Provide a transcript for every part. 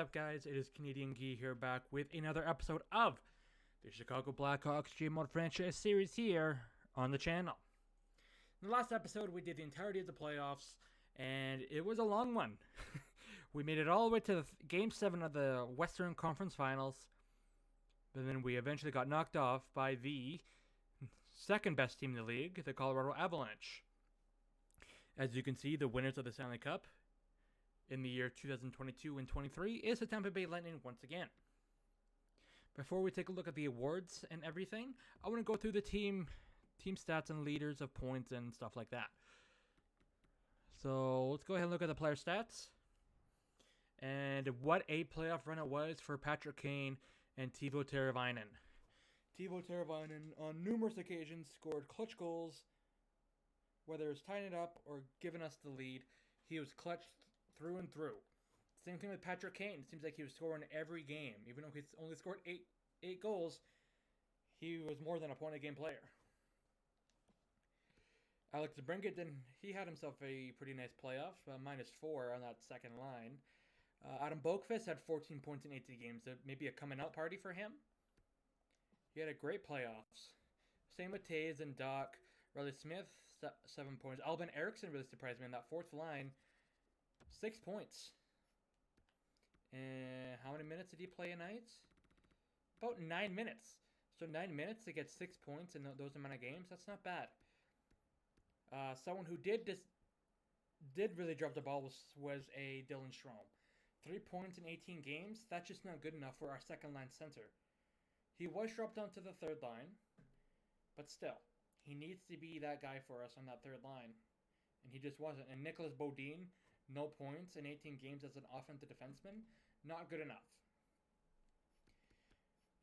up, guys? It is Canadian Guy here, back with another episode of the Chicago Blackhawks G-Mode franchise series here on the channel. In the last episode, we did the entirety of the playoffs, and it was a long one. We made it all the way to Game 7 of the Western Conference Finals, but then we eventually got knocked off by the second best team in the league, the Colorado Avalanche. As you can see, the winners of the Stanley Cup in the year 2022 and 23 is the Tampa Bay Lightning once again. Before we take a look at the awards and everything, I want to go through the team stats and leaders of points and stuff like that. So let's go ahead and look at the player stats and what a playoff run it was for Patrick Kane and Teuvo Teravainen. Teuvo Teravainen on numerous occasions scored clutch goals, whether it's tying it up or giving us the lead. He was clutch through and through. Same thing with Patrick Kane. It seems like he was scoring every game. Even though he's only scored eight goals, he was more than a point-a-game player. Alex DeBrincat, he had himself a pretty nice playoff, -4 on that second line. Adam Boqvist had 14 points in 18 games. Maybe a coming-out party for him. He had a great playoffs. Same with Taves and Doc. Riley Smith, 7 points. Albin Eriksson really surprised me in that fourth line. 6 points. And how many minutes did he play a night? About 9 minutes. So 9 minutes to get 6 points in those amount of games, that's not bad. Someone who did really drop the ball was a Dylan Strome. 3 points in 18 games, that's just not good enough for our second line center. He was dropped down to the third line, but still, he needs to be that guy for us on that third line. And he just wasn't. And Nicholas Bodine, no points in 18 games as an offensive defenseman. Not good enough.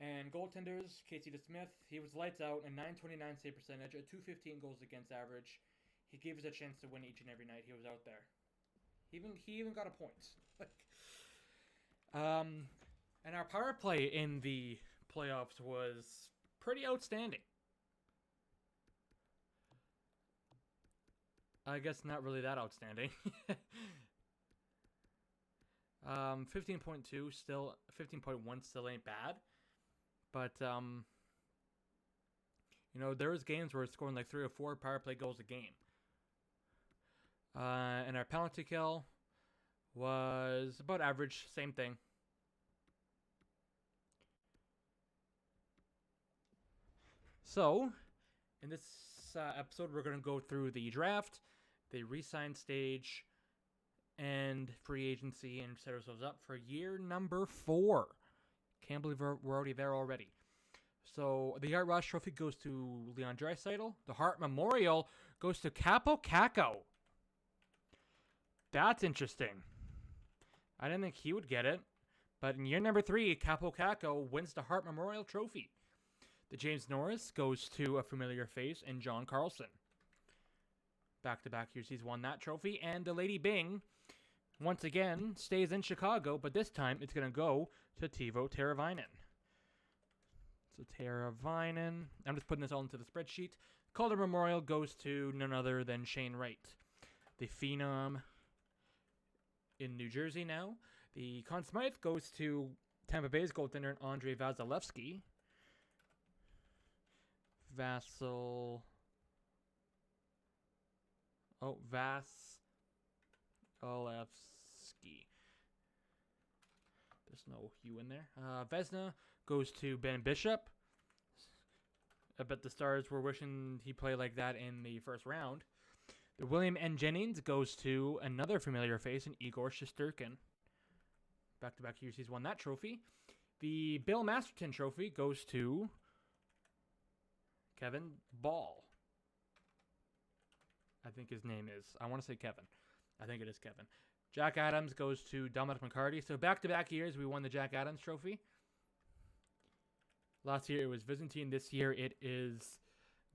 And goaltenders, Casey DeSmith, he was lights out, a .929 save percentage, a .215 goals against average. He gave us a chance to win each and every night he was out there. He even got a point. And our power play in the playoffs was pretty outstanding. I guess not really that outstanding. 15.2 still, 15.1 still ain't bad. But, there was games where it's scoring like 3 or 4 power play goals a game. And our penalty kill was about average, same thing. So, in this episode, we're going to go through the draft, the re-sign stage, and free agency, and set ourselves up for year number 4. Can't believe we're already there already. So, the Art Ross Trophy goes to Leon Draisaitl. The Hart Memorial goes to Kaapo Kakko. That's interesting. I didn't think he would get it. But in year number 3, Kaapo Kakko wins the Hart Memorial Trophy. The James Norris goes to a familiar face in John Carlson. Back-to-back years he's won that trophy. And the Lady Byng, once again, stays in Chicago, but this time it's going to go to Teuvo Teravainen. So Teravainen, I'm just putting this all into the spreadsheet. Calder Memorial goes to none other than Shane Wright, the Phenom in New Jersey now. The Conn Smythe goes to Tampa Bay's goaltender Andrei Vasilevsky. Vasilevsky. There's no U in there. Vezina goes to Ben Bishop. I bet the Stars were wishing he played like that in the first round. The William N. Jennings goes to another familiar face in Igor Shesterkin. Back-to-back years he's won that trophy. The Bill Masterton Trophy goes to Kevin Ball. I think his name is. I want to say Kevin. I think it is Kevin. Jack Adams goes to Dominic McCarty. So back-to-back years, we won the Jack Adams Trophy. Last year it was Byzantine. This year it is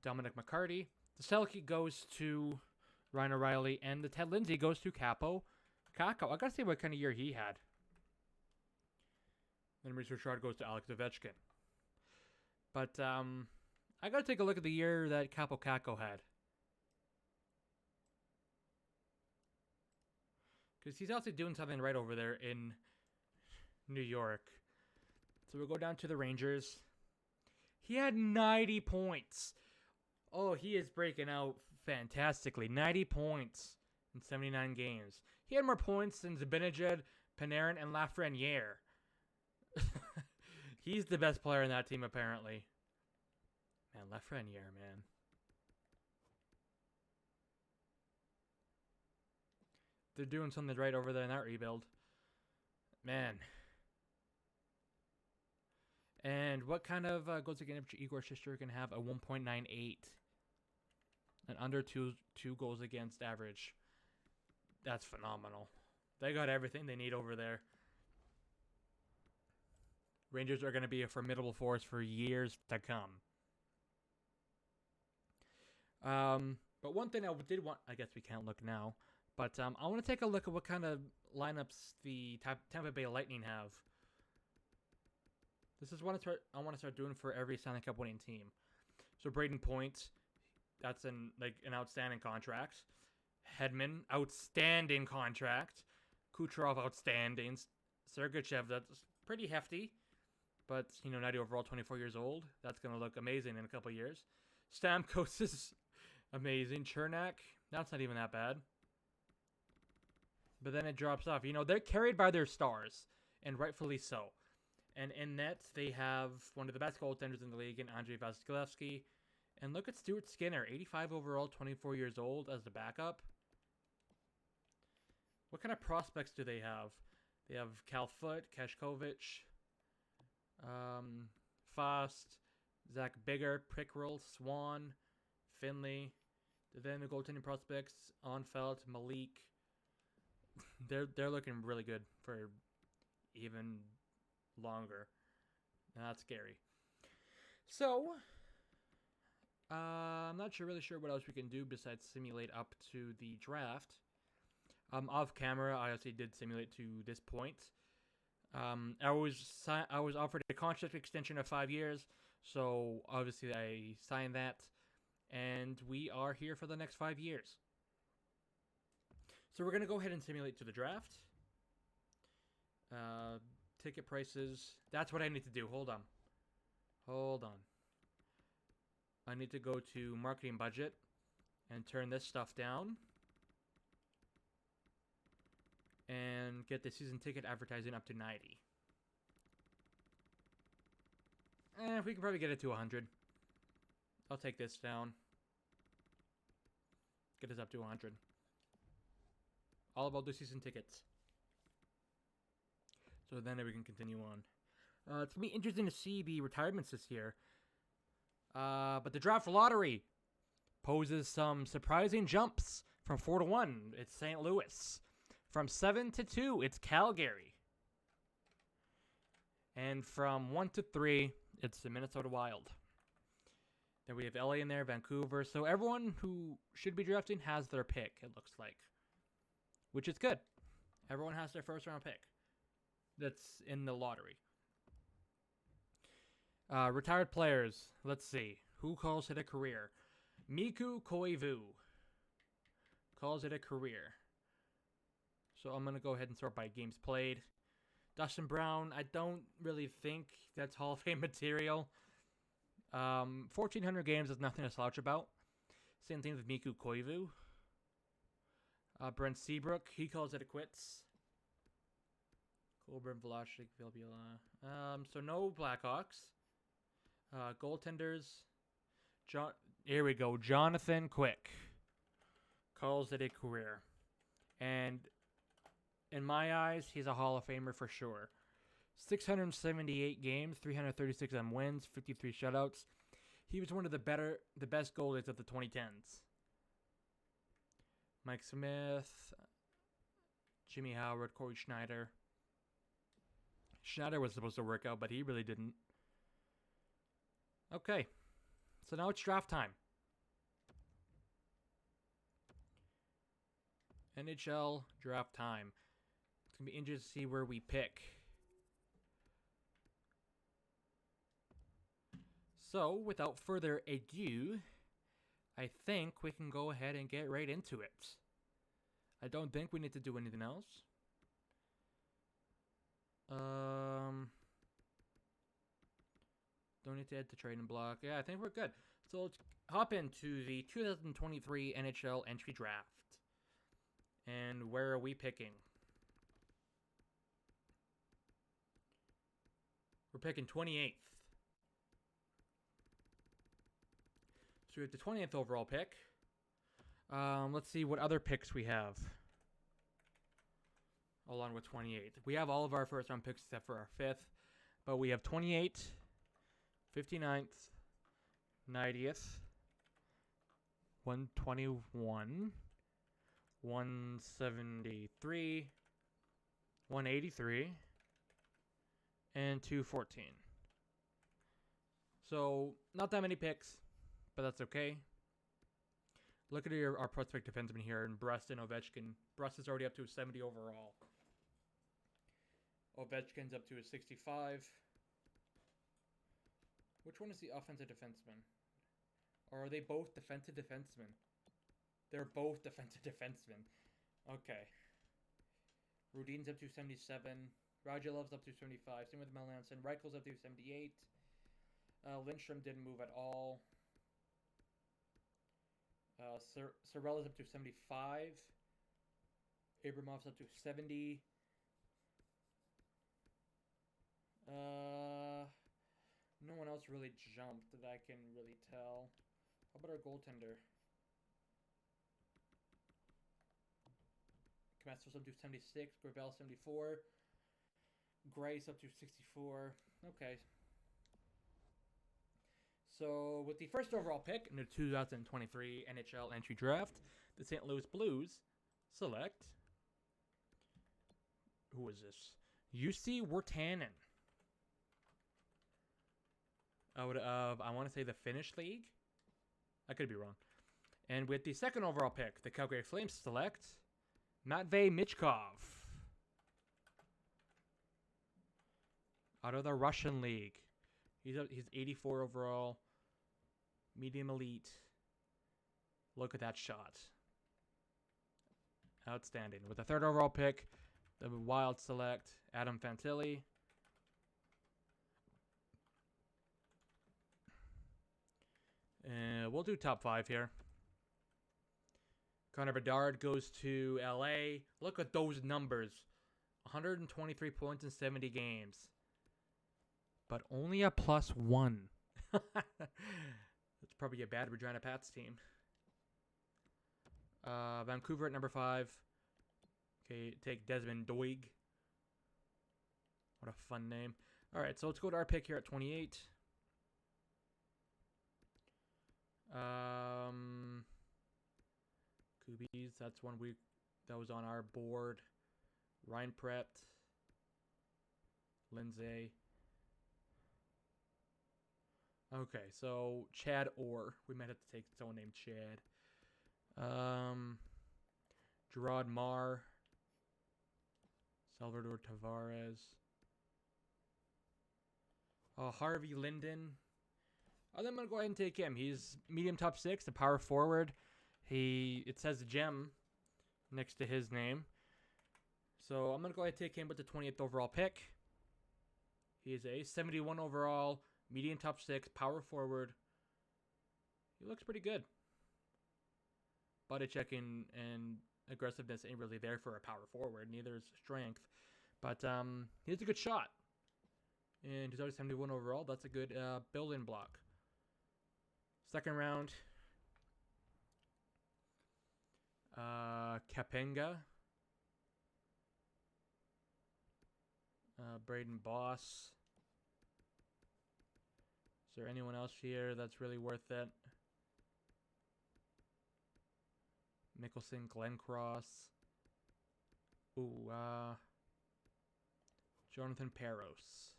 Dominic McCarty. The Selke goes to Ryan O'Reilly. And the Ted Lindsay goes to Kaapo Kakko. I got to see what kind of year he had. Then Maurice Richard goes to Alex Ovechkin. But I got to take a look at the year that Kaapo Kakko had. Because he's also doing something right over there in New York. So we'll go down to the Rangers. He had 90 points. Oh, he is breaking out fantastically. 90 points in 79 games. He had more points than Zibanejad, Panarin, and Lafreniere. He's the best player in that team, apparently. Man, Lafreniere, man. They're doing something right over there in that rebuild. Man. And what kind of goals against Igor Shesterkin have? A 1.98. And under two goals against average. That's phenomenal. They got everything they need over there. Rangers are going to be a formidable force for years to come. But one thing I did want, I guess we can't look now, but I want to take a look at what kind of lineups the Tampa Bay Lightning have. This is what I want to start doing for every Stanley Cup winning team. So Braden Point, that's an outstanding contract. Hedman, outstanding contract. Kucherov, outstanding. Sergachev, that's pretty hefty. But, 90 overall, 24 years old. That's going to look amazing in a couple years. Stamkos is amazing. Chernak, that's not even that bad. But then it drops off. They're carried by their stars, and rightfully so. And in net, they have one of the best goaltenders in the league in Andrei Vasilevskiy. And look at Stuart Skinner, 85 overall, 24 years old as the backup. What kind of prospects do they have? They have Cal Foote, Kashkovich, Fast, Zach Bigger, Prickrell, Swan, Finley. Then the goaltending prospects, Onfeld, Malik. They're looking really good for even longer. That's scary. So, I'm not really sure what else we can do besides simulate up to the draft. Off camera, I actually did simulate to this point. I was offered a contract extension of 5 years, so obviously I signed that, and we are here for the next 5 years. So we're gonna go ahead and simulate to the draft. Ticket prices. That's what I need to do. Hold on. I need to go to marketing budget and turn this stuff down. And get the season ticket advertising up to 90. We can probably get it to 100. I'll take this down. Get this up to 100. All about the season tickets. So then we can continue on. It's going to be interesting to see the retirements this year. But the draft lottery poses some surprising jumps. From 4 to 1, it's St. Louis. From 7 to 2, it's Calgary. And from 1 to 3, it's the Minnesota Wild. Then we have LA in there, Vancouver. So everyone who should be drafting has their pick, it looks like. Which is good. Everyone has their first round pick. That's in the lottery. Retired players. Let's see. Who calls it a career? Mikko Koivu calls it a career. So I'm going to go ahead and sort by games played. Dustin Brown, I don't really think that's Hall of Fame material. 1,400 games is nothing to slouch about. Same thing with Mikko Koivu. Brent Seabrook, he calls it a quits. Colburn, Vlasic, Vilbula. So no Blackhawks. Goaltenders. Here we go. Jonathan Quick calls it a career. And in my eyes, he's a Hall of Famer for sure. 678 games, 336 wins, 53 shutouts. He was one of the best goalies of the 2010s. Mike Smith, Jimmy Howard, Corey Schneider. Schneider was supposed to work out, but he really didn't. Okay, so now it's draft time. NHL draft time. It's going to be interesting to see where we pick. So, without further ado, I think we can go ahead and get right into it. I don't think we need to do anything else. Don't need to add the trading block. Yeah, I think we're good. So let's hop into the 2023 NHL Entry Draft. And where are we picking? We're picking 28th. So we have the 20th overall pick. Let's see what other picks we have. Along with 28th. We have all of our first round picks except for our 5th. But we have 28th, 59th, 90th, 121, 173, 183, and 214. So, not that many picks, but that's okay. Look at our prospect defenseman here in Brust and Ovechkin. Brust is already up to a 70 overall. Ovechkin's up to a 65. Which one is the offensive defenseman? Or are they both defensive defensemen? They're both defensive defensemen. Okay. Rudin's up to 77. Radulov's up to 75. Same with Melanson. Reichel's up to 78. Lindstrom didn't move at all. Sorella's up to 75. Abramov's up to 70. No one else really jumped that I can really tell. How about our goaltender? Camasto's up to 76. Gravel 74. Grace up to 64. Okay. So with the first overall pick in the 2023 NHL Entry Draft, the St. Louis Blues select. Who is this? UC Wirtanen. Out of, I want to say, the Finnish League? I could be wrong. And with the second overall pick, the Calgary Flames select Vay Mitchkov. Out of the Russian League. He's 84 overall. Medium elite. Look at that shot. Outstanding. With the third overall pick, the Wild select Adam Fantilli. We'll do top 5 here. Connor Bedard goes to LA. Look at those numbers. 123 points in 70 games. But only a +1. That's probably a bad Regina Pats team. Vancouver at number 5. Okay, take Desmond Doig. What a fun name. All right, so let's go to our pick here at 28. Kubies, that's one that was on our board. Ryan Prett. Lindsay. Okay, so Chad Orr. We might have to take someone named Chad. Gerard Marr. Salvador Tavares. Harvey Linden. I'm going to go ahead and take him. He's medium top 6, a power forward. It says gem next to his name. So I'm going to go ahead and take him with the 20th overall pick. He is a 71 overall, medium top 6, power forward. He looks pretty good. Body checking and aggressiveness ain't really there for a power forward. Neither is strength. But he has a good shot. And he's always 71 overall. That's a good build-in block. Second round. Kapenga. Braden Boss. Is there anyone else here that's really worth it? Mickelson, Glencross. Ooh, Jonathan Peros.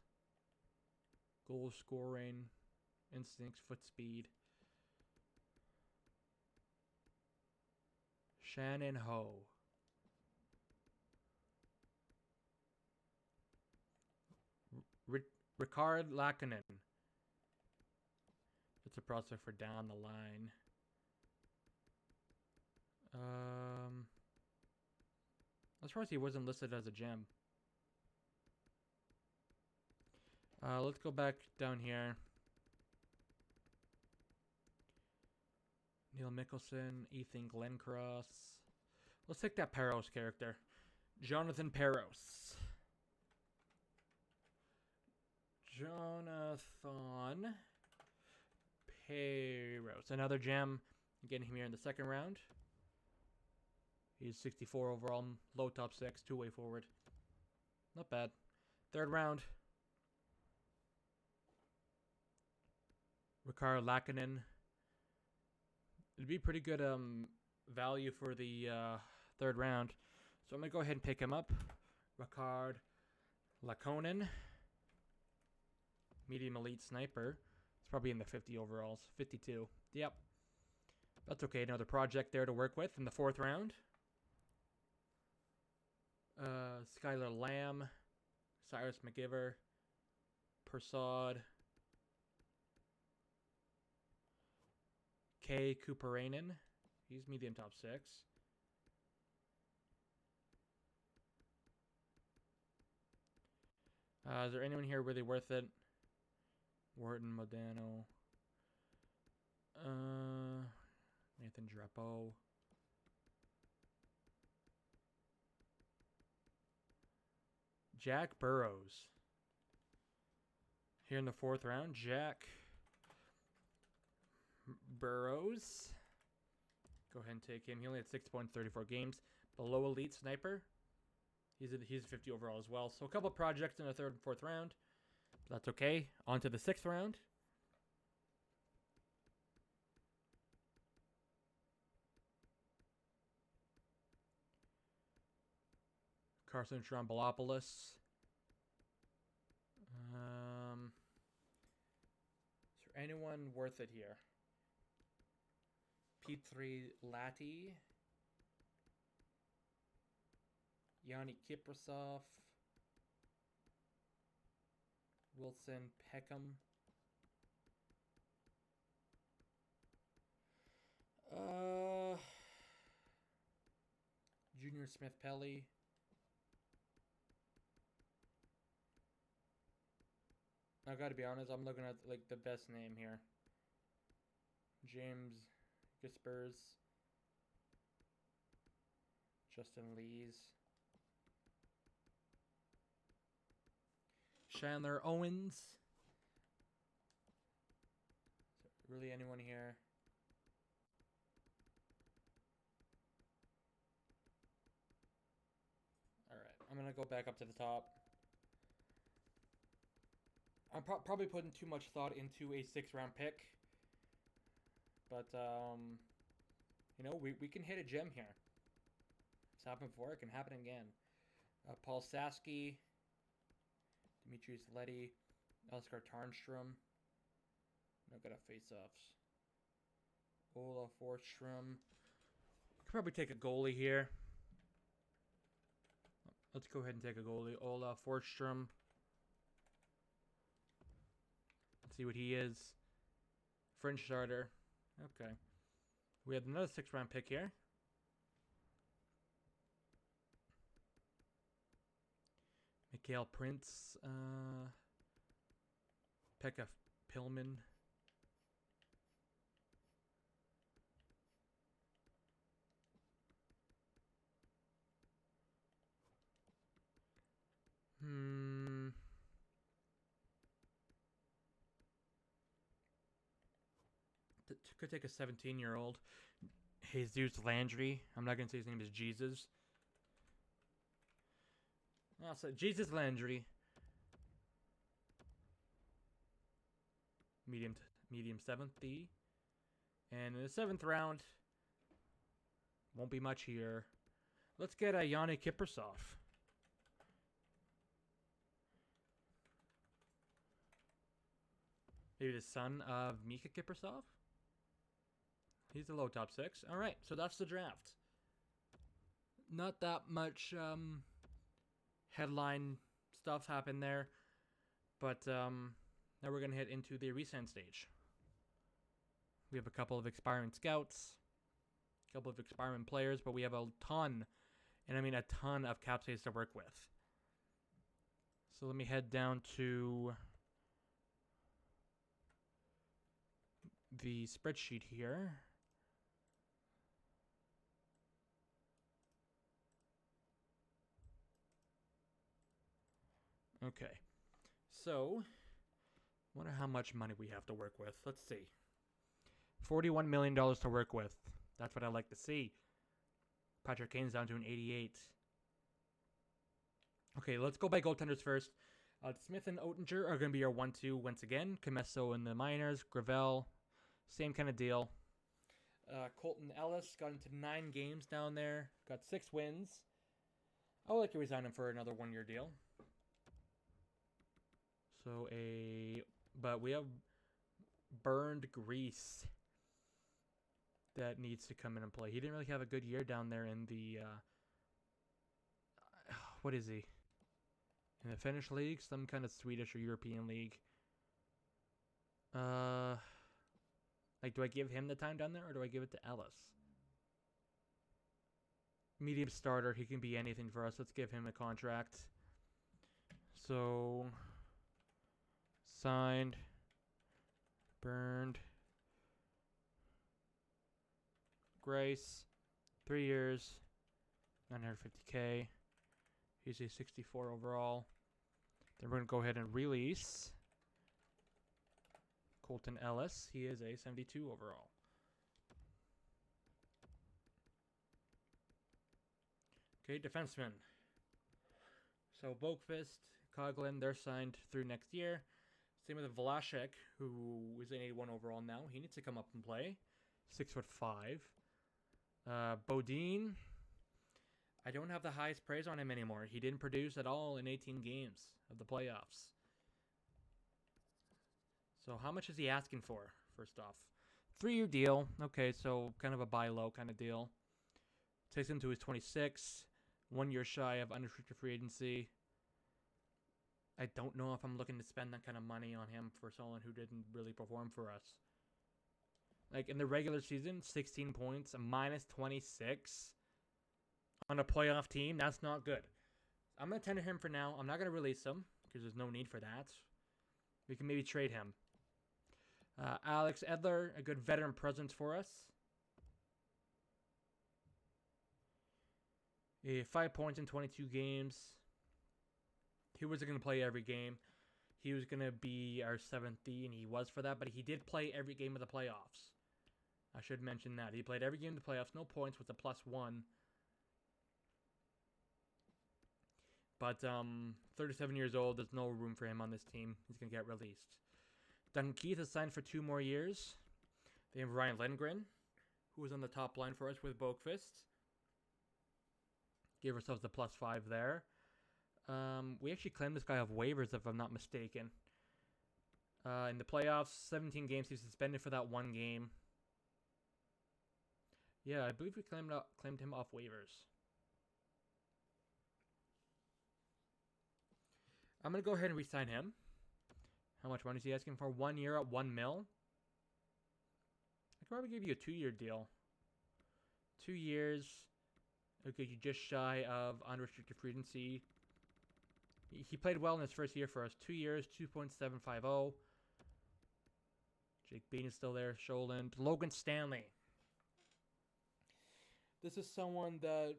Goal scoring, instincts, foot speed. Shannon Ho. Ricard Lakkonen. It's a prospect for down the line. I'm surprised he wasn't listed as a gem. Let's go back down here. Neil Mickelson, Ethan Glencross. Let's take that Peros character. Jonathan Peros. Jonathan Peros. Another gem. Getting him here in the second round. He's 64 overall. Low top 6. Two-way forward. Not bad. Third round. Rickard Laakkonen. It'd be pretty good value for the third round. So I'm going to go ahead and pick him up. Rickard Laakkonen. Medium elite sniper. It's probably in the 50 overalls. 52. Yep. That's okay. Another project there to work with in the fourth round. Skylar Lamb. Cyrus McGiver. Persad. K. Kuparainen. He's medium top 6. Is there anyone here really worth it? Wharton, Modano. Nathan Drapeau. Jack Burrows. Here in the fourth round, Jack Burrows. Go ahead and take him. He only had 6.34 games. Below elite sniper. He's 50 overall as well. So a couple projects in the third and fourth round. That's okay. On to the sixth round. Carson Trombolopoulos. Is there anyone worth it here? P3 Latty. Yanni Kiprasov. Wilson Peckham. Junior Smith Pelly. I gotta be honest, I'm looking at like the best name here. James Gispers. Justin Lees. Chandler Owens. Is there really anyone here? Alright, I'm gonna go back up to the top. I'm probably putting too much thought into a 6th round pick. But, you know, we can hit a gem here. It's happened before. It can happen again. Paul Sasky. Dimitrius Letty. Oskar Tarnstrom. I've got a face-offs. Ola Forstrom. Could probably take a goalie here. Let's go ahead and take a goalie. Ola Forstrom. See what he is. French starter. Okay. We have another 6th round pick here. Mikael Prince. Pekka Pillman. Could take a 17-year-old. Jesus Landry. I'm not going to say his name is Jesus. I'll say Jesus Landry. Medium 7th. And in the 7th round, won't be much here. Let's get a Yanni Kiprasov. Maybe the son of Mika Kiprasov? He's a low top 6. All right, so that's the draft. Not that much headline stuff happened there. But now we're going to head into the resend stage. We have a couple of expiring scouts. A couple of expiring players. But we have a ton, and I mean a ton of cap space to work with. So let me head down to the spreadsheet here. Okay, so wonder how much money we have to work with. Let's see. $41 million to work with. That's what I like to see. Patrick Kane's down to an 88. Okay, let's go by goaltenders first. Smith and Oettinger are going to be our 1-2 once again. Comesso in the minors. Gravel, same kind of deal. Colton Ellis got into 9 games down there. Got 6 wins. I would like to resign him for another 1-year deal. But we have burned grease that needs to come in and play. He didn't really have a good year down there in the, what is he? In the Finnish league? Some kind of Swedish or European league. Like, do I give him the time down there, or do I give it to Ellis? Medium starter. He can be anything for us. Let's give him a contract. So, signed, burned, Grace, 3 years, $950K. He's a 64 overall. Then we're going to go ahead and release Colton Ellis. He is a 72 overall. Okay, defensemen. So Boqvist, Coughlin, they're signed through next year. Same with Vlasic, who is an 81 overall now. He needs to come up and play. 6'5". Bodine, I don't have the highest praise on him anymore. He didn't produce at all in 18 games of the playoffs. So how much is he asking for, first off? 3-year deal. Okay, so kind of a buy low kind of deal. Takes him to his 26. 1 year shy of unrestricted free agency. I don't know if I'm looking to spend that kind of money on him for someone who didn't really perform for us. Like, in the regular season, 16 points, a minus 26 on a playoff team. That's not good. I'm going to tender him for now. I'm not going to release him because there's no need for that. We can maybe trade him. Alex Edler, a good veteran presence for us. 5 points in 22 games. He wasn't going to play every game. He was going to be our 7th D, and he was for that, but he did play every game of the playoffs. I should mention that. He played every game of the playoffs. No points with a +1. But 37 years old. There's no room for him on this team. He's going to get released. Duncan Keith is signed for 2 more years. They have Ryan Lindgren, who was on the top line for us with Boqvist. Gave ourselves the +5 there. We actually claimed this guy off waivers, if I'm not mistaken. In the playoffs, 17 games, he was suspended for that 1 game. Yeah, I believe we claimed him off waivers. I'm going to go ahead and re-sign him. How much money is he asking for? 1 year at $1 million? I could probably give you a 2-year deal. 2 years. Okay, you just shy of unrestricted free agency. He played well in his first year for us. 2 years, 2.750. Jake Bean is still there. Sholand. Logan Stanley. This is someone that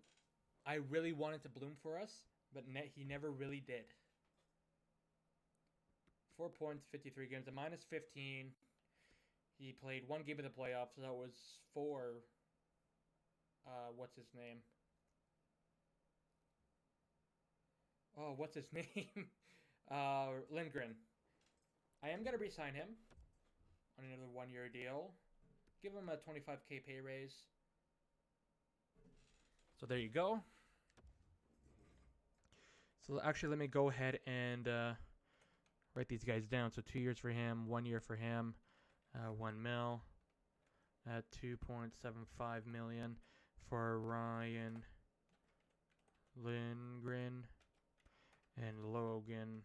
I really wanted to bloom for us, but he never really did. 4 points, 53 games, a -15. He played 1 game of the playoffs, so that was for, what's his name? Oh, what's his name? Lindgren. I am going to re-sign him on another 1-year deal. Give him a $25K pay raise. So there you go. So actually, let me go ahead and write these guys down. So 2 years for him, 1 year for him, $1 million at $2.75 million for Ryan Lindgren and Logan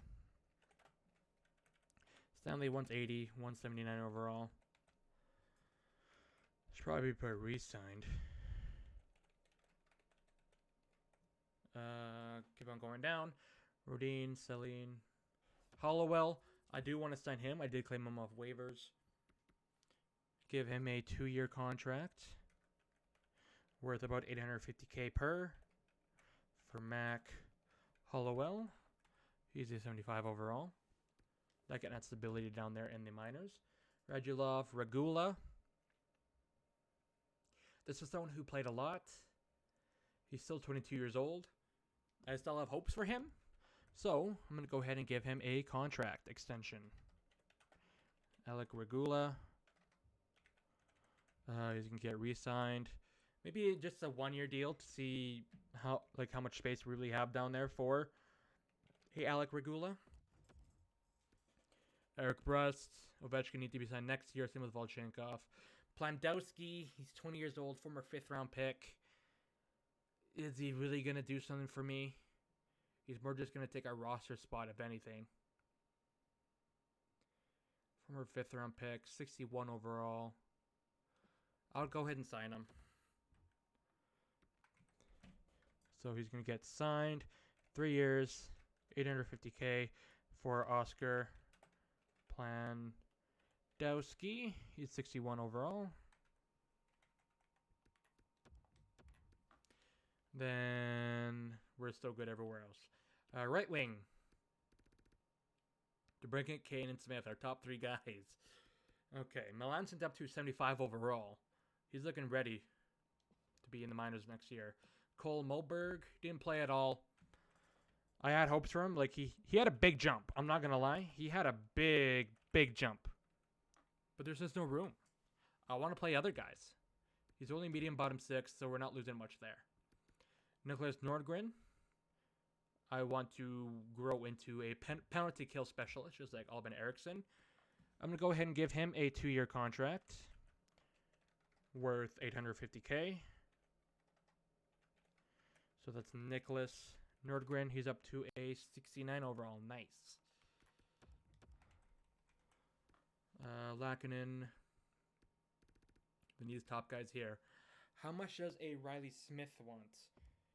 Stanley. 180, 179 overall. Should probably be re-signed. Keep on going down. Rodin, Celine, Hollowell. I do want to sign him. I did claim him off waivers. give him a 2-year contract worth about $850K per. For Mac Hollowell, he's a 75 overall. That getting that stability down there in the minors. Radulov Regula. This is someone who played a lot. He's still 22 years old. I still have hopes for him. So, I'm going to go ahead and give him a contract extension. Alec Regula. He's going to get re-signed. Maybe just a 1-year deal to see how much space we really have down there for Alec Regula. Eric Brust. Ovechkin need to be signed next year. Same with Volchenkov. Plandowski. He's 20 years old. Former 5th-round pick. Is he really going to do something for me? He's more just going to take a roster spot, if anything. Former 5th-round pick. 61 overall. I'll go ahead and sign him. So he's going to get signed. 3 years. $850K for Oscar Plandowski. He's 61 overall. Then we're still good everywhere else. Right wing. DeBrincat, Kane, and Smith, our top 3 guys. Okay, Melanson up to 75 overall. He's looking ready to be in the minors next year. Cole Moberg didn't play at all. I had hopes for him. Like he had a big jump. I'm not gonna lie. He had a big jump. But there's just no room. I want to play other guys. He's only medium bottom 6, so we're not losing much there. Nicholas Nordgren. I want to grow into a penalty kill specialist, just like Albin Eriksson. I'm going to go ahead and give him a 2-year contract worth $850K. So that's Nicholas Nordgren. He's up to a 69 overall. Nice. Lackinen. These top guys here. How much does a Riley Smith want?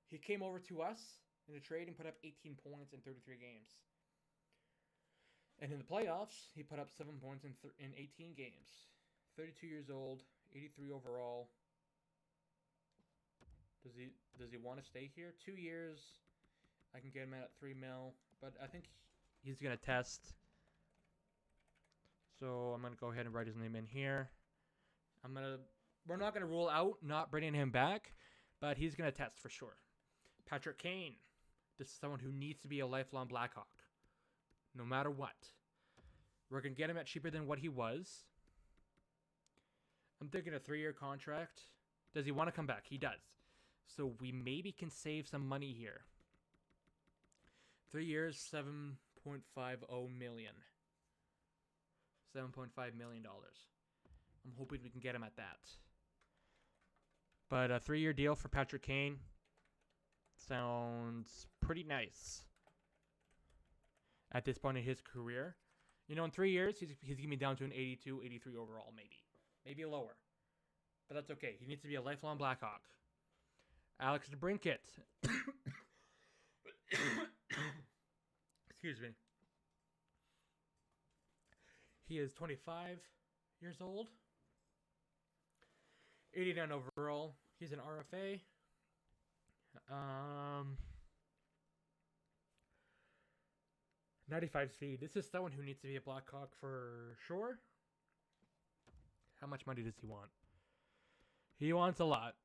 He came over to us in a trade and put up 18 points in 33 games. And in the playoffs, he put up 7 points in 18 games. 32 years old, 83 overall. Does he want to stay here? 2 years. I can get him at $3 million, but I think he's gonna test. So I'm gonna go ahead and write his name in here. We're not gonna rule out not bringing him back, but he's gonna test for sure. Patrick Kane. This is someone who needs to be a lifelong Blackhawk. No matter what. We're going to get him at cheaper than what he was. I'm thinking a 3-year contract. Does he want to come back? He does. So we maybe can save some money here. 3 years, $7.50 million. $7.5 million. I'm hoping we can get him at that. But a 3-year deal for Patrick Kane sounds pretty nice at this point in his career. You know, in 3 years, he's getting me down to an 82, 83 overall, maybe. Maybe lower. But that's okay. He needs to be a lifelong Blackhawk. Alex DeBrincat. Excuse me. He is 25 years old. 89 overall. He's an RFA. 95 speed. This is someone who needs to be a Blackhawk for sure. How much money does he want? He wants a lot.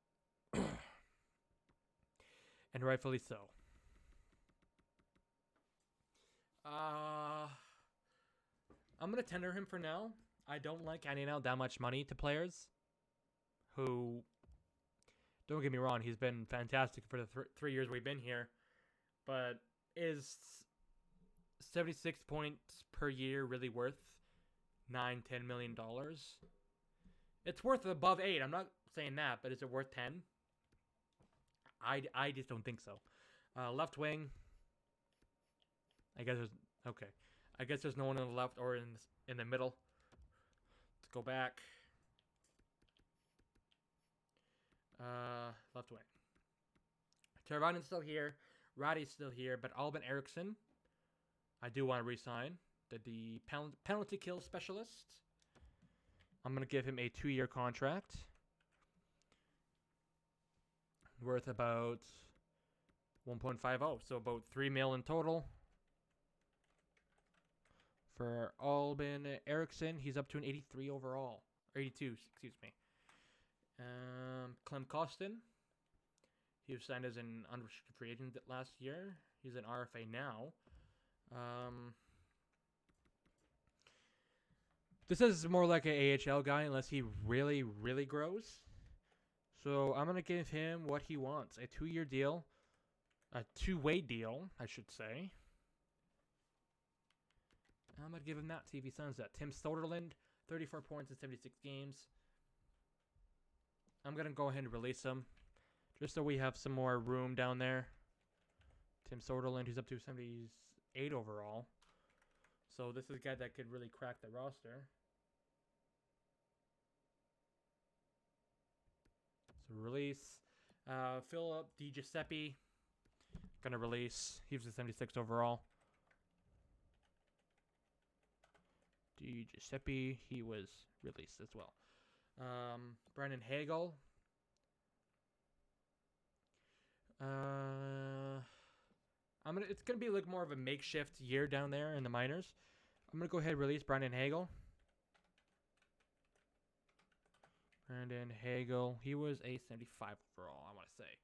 And rightfully so. I'm going to tender him for now. I don't like handing out that much money to players who, don't get me wrong, he's been fantastic for the 3 years we've been here. But is 76 points per year really worth $9-10 million? It's worth above 8. I'm not saying that, but is it worth 10? I just don't think so. Left wing. I guess there's no one on the left or in the middle. Let's go back. Left wing. Teravainen's still here. Roddy's still here, but Albin Eriksson, I do want to re-sign. The penalty kill specialist. I'm going to give him a 2-year contract worth about 1.50, so about $3 million in total. For Albin Eriksson, he's up to an 83 overall. 82, excuse me. Clem Costan, he was signed as an unrestricted free agent last year. He's an RFA now. This is more like an AHL guy unless he really, really grows. So I'm going to give him what he wants. A 2-year deal. A 2-way deal, I should say. I'm going to give him that, see if he signs that. Tim Soderlund, 34 points in 76 games. I'm going to go ahead and release him, just so we have some more room down there. Tim Soderlund, he's up to 78 overall. So this is a guy that could really crack the roster. So release. Philip DiGiuseppe, going to release. He was a 76 overall. DiGiuseppe, he was released as well. Brandon Hagel. It's gonna be like more of a makeshift year down there in the minors. I'm gonna go ahead and release Brandon Hagel. Brandon Hagel, he was a 75 overall, I want to say.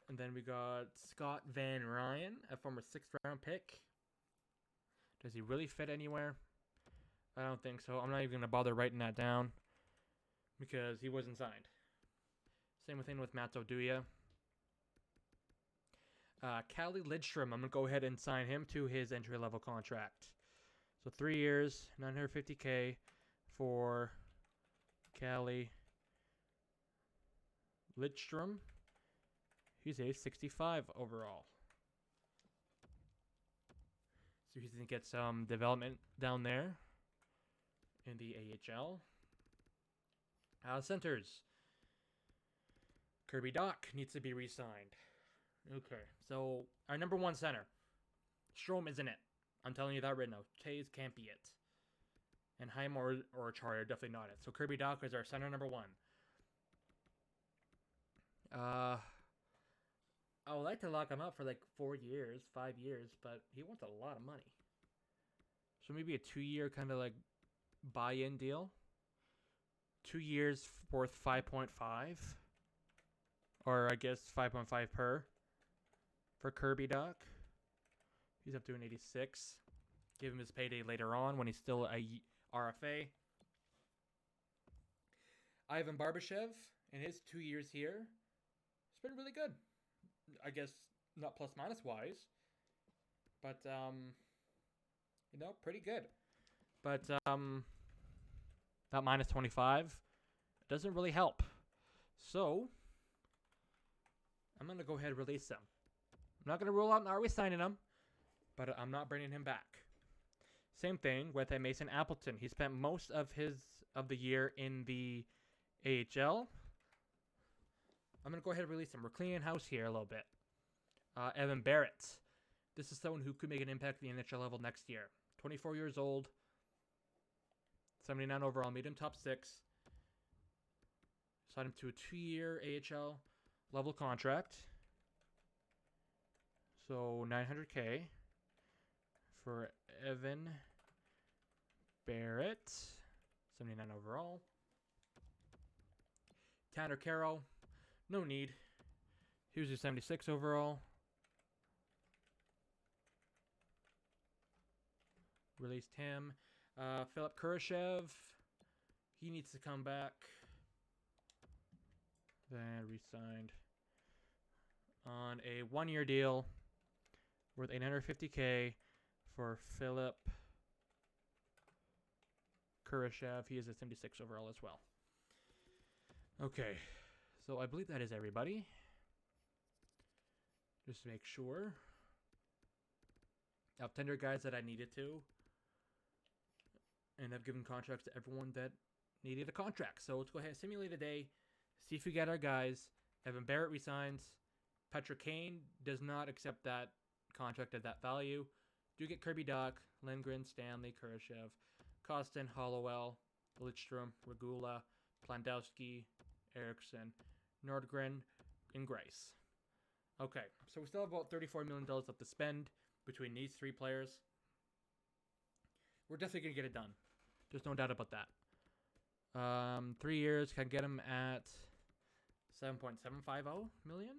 And then we got Scott Van Ryan, a former 6th-round pick. Does he really fit anywhere? I don't think so. I'm not even gonna bother writing that down because he wasn't signed. Same thing with Matt Oduya. Callie Lidstrom, I'm going to go ahead and sign him to his entry-level contract. So 3 years, $950K for Callie Lidstrom. He's a 65 overall. So he's going to get some development down there in the AHL. Centers. Kirby Dach needs to be re-signed. Okay, so our number 1 center. Strome isn't it. I'm telling you that right now. Taves can't be it. And Haim or Chari are definitely not it. So Kirby Dach is our center number 1. I would like to lock him up for like 4 years, 5 years, but he wants a lot of money. So maybe a 2-year kind of like buy-in deal. 2 years worth 5.5. Or I guess 5.5 per. For Kirby Dach. He's up to an 86. Give him his payday later on when he's still a RFA. Ivan Barbashev, in his 2 years here, it's been really good. I guess not plus minus wise. But, pretty good. But, that minus 25 doesn't really help. So, I'm going to go ahead and release him. I'm not going to rule out not re-signing him, but I'm not bringing him back. Same thing with Mason Appleton. He spent most of the year in the AHL. I'm going to go ahead and release him. We're cleaning house here a little bit. Evan Barrett. This is someone who could make an impact at the NHL level next year. 24 years old. 79 overall. Made him top 6. Signed him to a 2-year AHL level contract. So $900K for Evan Barrett. 79 overall. Tanner Carroll. No need. He was a 76 overall. Released him. Philip Kurashev. He needs to come back. Then re-signed on a 1-year deal worth $850K for Philip Kurashev. He is a 76 overall as well. Okay, so I believe that is everybody. Just to make sure. I've tendered guys that I needed to. And I've given contracts to everyone that needed a contract. So let's go ahead and simulate a day. See if we get our guys. Evan Barrett resigns. Patrick Kane does not accept that contract at that value. Do get Kirby Dach, Lindgren, Stanley, Kurashev, Costan, Hollowell, Lidstrom, Regula, Plandowski, Eriksson, Nordgren, and Grace. Okay, so we still have about $34 million left to spend between these three players. We're definitely going to get it done. There's no doubt about that. 3 years, can get him at $7.750 million.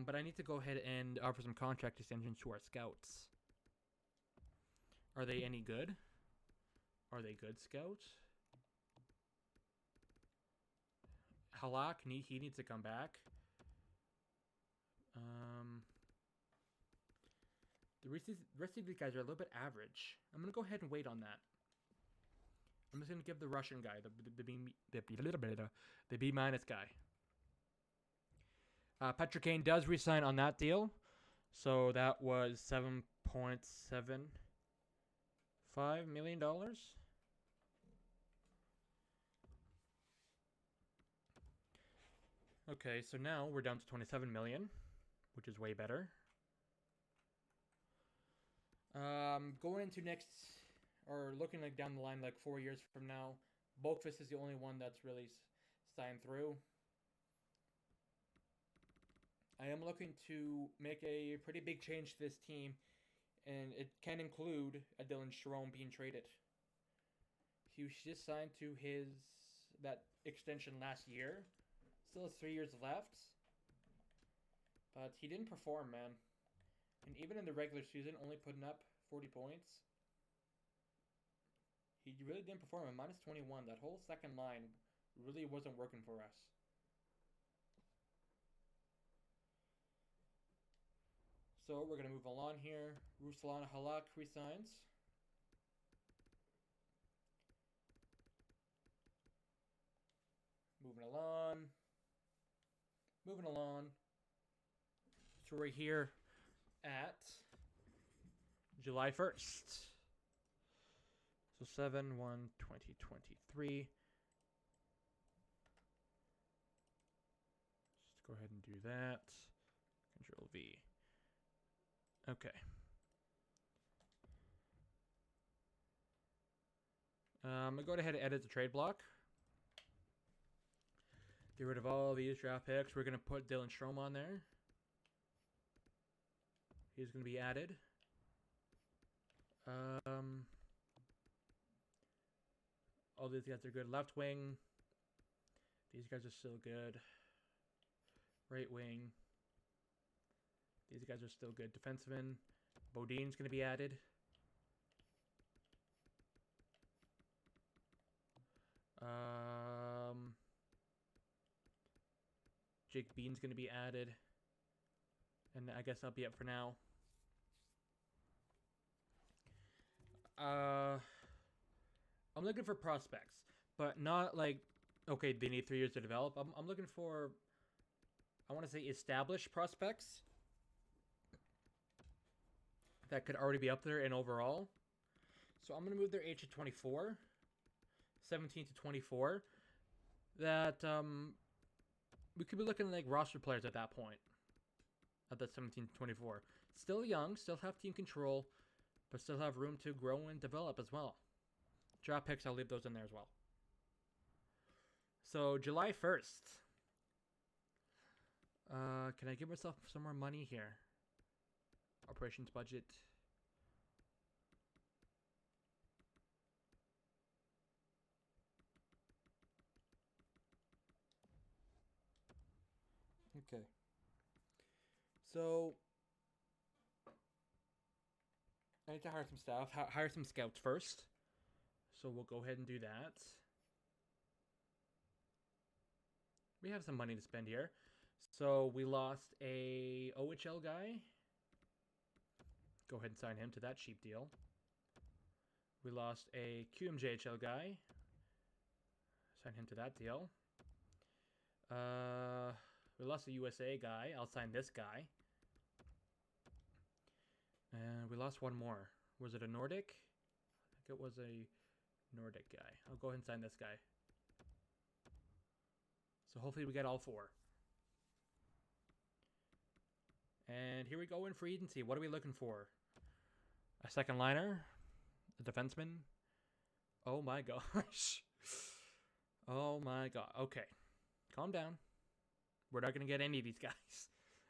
But I need to go ahead and offer some contract extensions to our scouts. Are they any good? Are they good scouts? Halak, he needs to come back. The rest of these guys are a little bit average. I'm going to go ahead and wait on that. I'm just going to give the Russian guy, the B- guy. Patrick Kane does resign on that deal. So that was $7.75 million. Okay, so now we're down to $27 million, which is way better. Going into next, or looking like down the line, like 4 years from now, Boqvist is the only one that's really signed through. I am looking to make a pretty big change to this team, and it can include a Dylan Strome being traded. He was just signed to that extension last year. Still has 3 years left, but he didn't perform, man. And even in the regular season, only putting up 40 points. He really didn't perform at minus 21. That whole second line really wasn't working for us. So we're going to move along here. Ruslan Halak resigns. Moving along. So we're here at July 1st. So 7/1/2023. Just go ahead and do that. Control V. Okay. I'm going to go ahead and edit the trade block. Get rid of all these draft picks. We're going to put Dylan Strome on there. He's going to be added. All these guys are good. Left wing. These guys are still good. Right wing. These guys are still good. Defenseman. Bodin's going to be added. Jake Bean's going to be added. And I guess that'll be it for now. I'm looking for prospects, but not like, okay, they need 3 years to develop. I'm looking for, I want to say, established prospects that could already be up there in overall. So I'm going to move their age to 24, 17 to 24. That we could be looking like roster players at that point, at that 17 to 24. Still young, still have team control, but still have room to grow and develop as well. Draft picks, I'll leave those in there as well. So July 1st. Can I give myself some more money here? Operations budget. Okay. So I need to hire some staff. Hire some scouts first. So we'll go ahead and do that. We have some money to spend here. So we lost a OHL guy. Go ahead and sign him to that cheap deal. We lost a QMJHL guy. Sign him to that deal. We lost a USA guy. I'll sign this guy. And we lost one more. Was it a Nordic? I think it was a Nordic guy. I'll go ahead and sign this guy. So hopefully we get all four. And here we go in free agency. What are we looking for? A second liner, a defenseman, Oh my gosh. Oh my god. Okay. Calm down. We're not going to get any of these guys.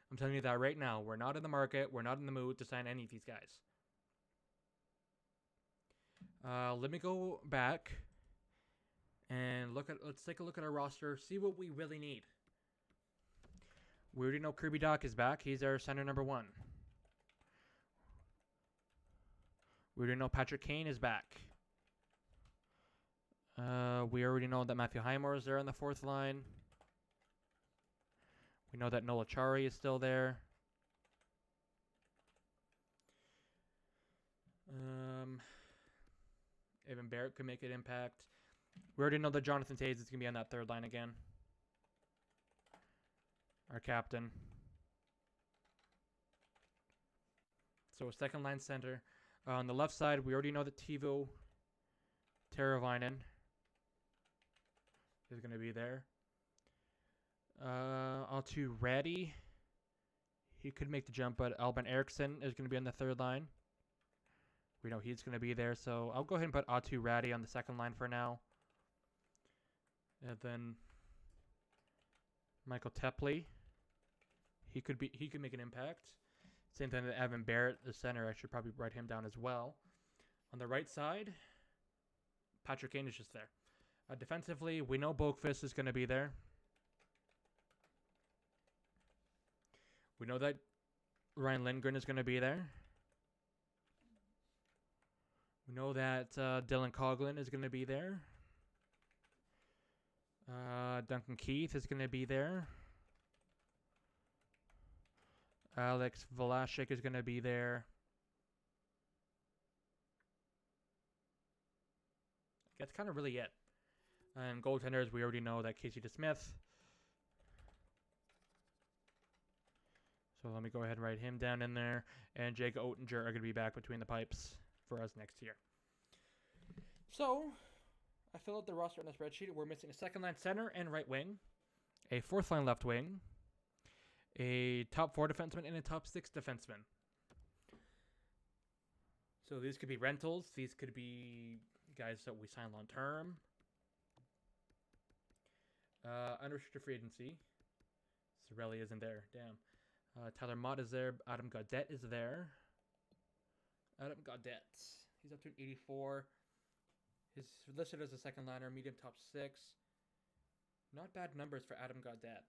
I'm telling you that right now. We're not in the market. We're not in the mood to sign any of these guys. Let me go back and let's take a look at our roster. See what we really need. We already know Kirby Dach is back. He's our center number 1. We already know Patrick Kane is back. We already know that Matthew Highmore is there on the 4th line. We know that Noel Acciari is still there. Evan Barrett could make an impact. We already know that Jonathan Toews is going to be on that 3rd line again. Our captain. So a 2nd line center. On the left side, we already know that Teuvo Teravainen is going to be there. On to Ratty. He could make the jump, but Albin Eriksson is going to be on the 3rd line. We know he's going to be there, so I'll go ahead and put Atu Ratty on the 2nd line for now. And then Michael Tepley. He could make an impact. Same thing that Evan Barrett, the center. I should probably write him down as well. On the right side, Patrick Kane is just there. Defensively, we know Boakfist is going to be there. We know that Ryan Lindgren is going to be there. We know that Dylan Coughlin is going to be there. Duncan Keith is going to be there. Alex Vlasic is going to be there. That's kind of really it. And goaltenders, we already know that Casey DeSmith. So let me go ahead and write him down in there. And Jake Oettinger are going to be back between the pipes for us next year. So, I fill out the roster on the spreadsheet. We're missing a 2nd line center and right wing. A 4th line left wing. A top 4 defenseman and a top 6 defenseman. So these could be rentals. These could be guys that we sign long term. Unrestricted free agency. Cirelli isn't there. Damn. Tyler Mott is there. Adam Gaudette is there. Adam Gaudette. He's up to an 84. He's listed as a 2nd liner, medium top 6. Not bad numbers for Adam Gaudette.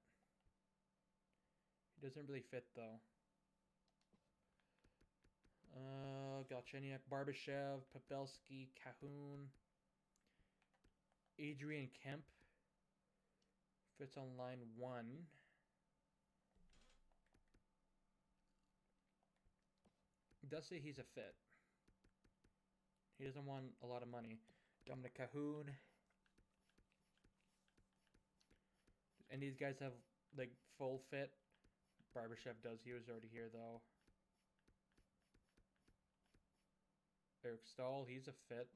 He doesn't really fit, though. Galchenyuk, Barbashev, Pavelski, Cahoon. Adrian Kemp. Fits on line 1. It does say he's a fit. He doesn't want a lot of money. Dominic Cahoon. And these guys have, like, full fit. Barbashev does. He was already here, though. Eric Stahl, he's a fit.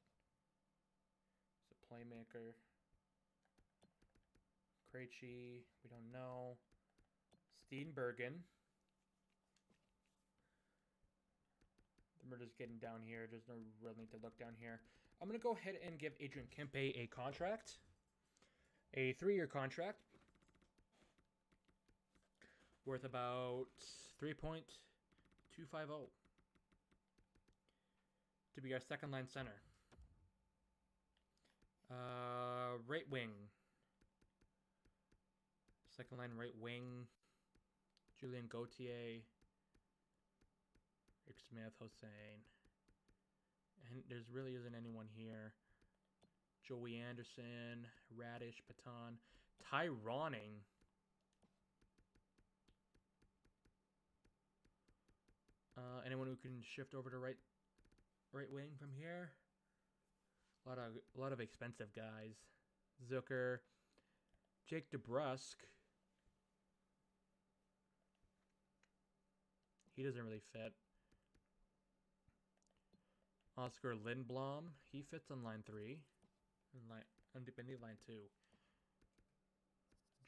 He's a playmaker. Krejci, we don't know. Steenbergen. We're just getting down here. There's no real need to look down here. I'm going to go ahead and give Adrian Kempe a contract. A 3-year contract. Worth about 3.250. To be our 2nd line center. Right wing. 2nd line right wing. Julien Gauthier. Rick Smith, Hossein. And there really isn't anyone here. Joey Anderson, Radish, Patan, Ty Ronning. Anyone who can shift over to right wing from here? A lot of expensive guys. Zucker, Jake DeBrusk. He doesn't really fit. Oscar Lindblom, he fits on line 3. Independent line 2.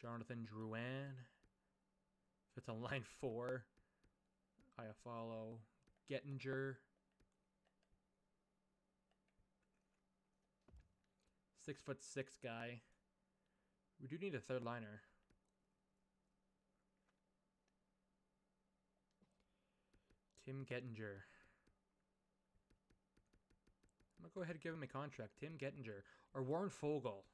Jonathan Drouin fits on line 4. Iafallo, Gettinger. 6'6" guy. We do need a third liner. Tim Gettinger. I'm going to go ahead and give him a contract. Tim Gettinger. Or Warren Fogle.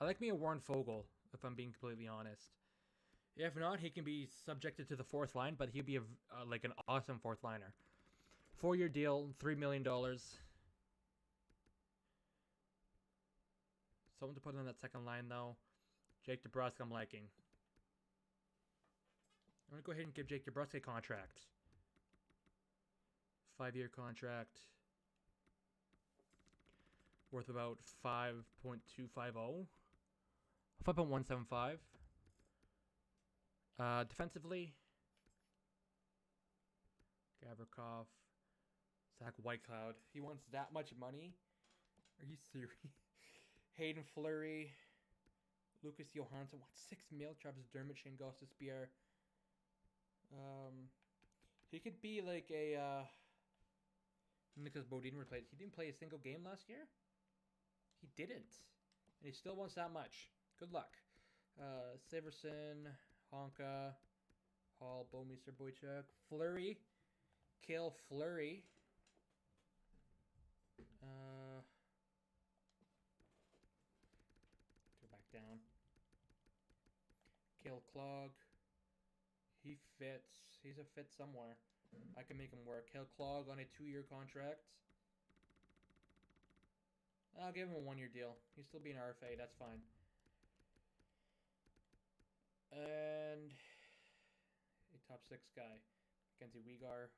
I like me a Warren Fogle, if I'm being completely honest. If not, he can be subjected to the fourth line, but he'd be like an awesome fourth liner. 4-year deal, $3 million. Someone to put on that second line, though. Jake DeBrusk, I'm liking. I'm going to go ahead and give Jake DeBrusk a contract. 5-year contract. Worth about 5.250. 5.175. Defensively. Gavrikov. Zach Whitecloud. He wants that much money? Are you serious? Hayden Fleury. Lucas Johansson. What? 6 mil. Travis Dermott. Shane Gostisbehere. He could be like a Nicholas Bodine replaced. He didn't play a single game last year. He didn't. And he still wants that much. Good luck. Severson, Honka, Hall, Bouwmeester, Boychuk, Fleury, Cale Fleury. Go back down. Cale Clog. He fits. He's a fit somewhere. I can make him work. Cale Clog on a 2-year contract. I'll give him a 1-year deal. He's still being RFA. That's fine. And a top 6 guy. Mackenzie Weegar.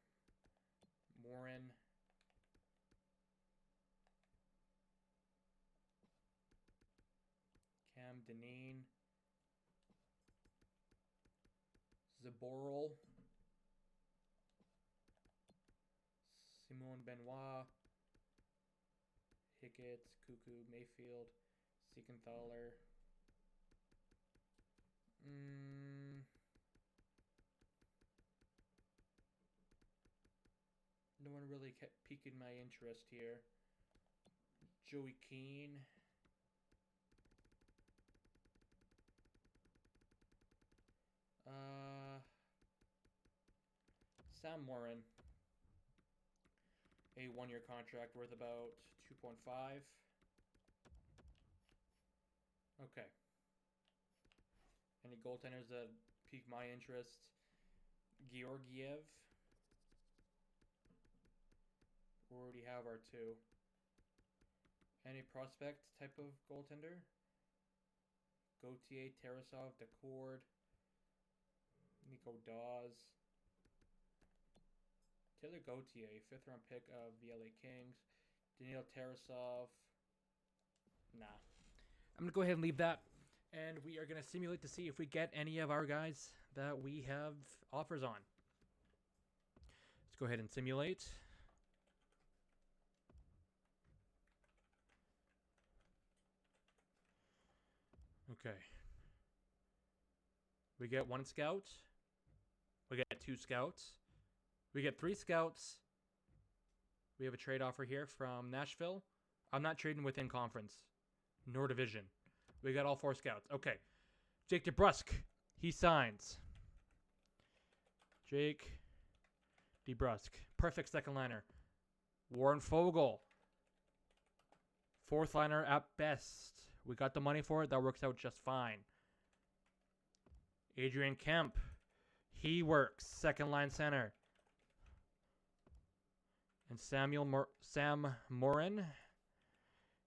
Morin. Cam Deneen. Zaboral. Simone Benoit. Hickett, Cuckoo, Mayfield, Siegenthaler. No one really kept piquing my interest here. Joey Keane. Sam Morin. A 1-year contract worth about 2.5. Okay. Any goaltenders that pique my interest? Georgiev. We already have our 2. Any prospect type of goaltender? Gautier, Tarasov, Decord, Nico Dawes. Taylor Gautier, 5th round pick of the LA Kings. Daniil Tarasov. Nah. I'm going to go ahead and leave that. And we are going to simulate to see if we get any of our guys that we have offers on. Let's go ahead and simulate. Okay. We get 1 scout. We get 2 scouts. We get 3 scouts. We have a trade offer here from Nashville. I'm not trading within conference, nor division. We got all 4 scouts. Okay. Jake DeBrusk. He signs. Jake DeBrusk. Perfect second liner. Warren Fogle. 4th liner at best. We got the money for it. That works out just fine. Adrian Kemp. He works. Second line center. And Sam Morin.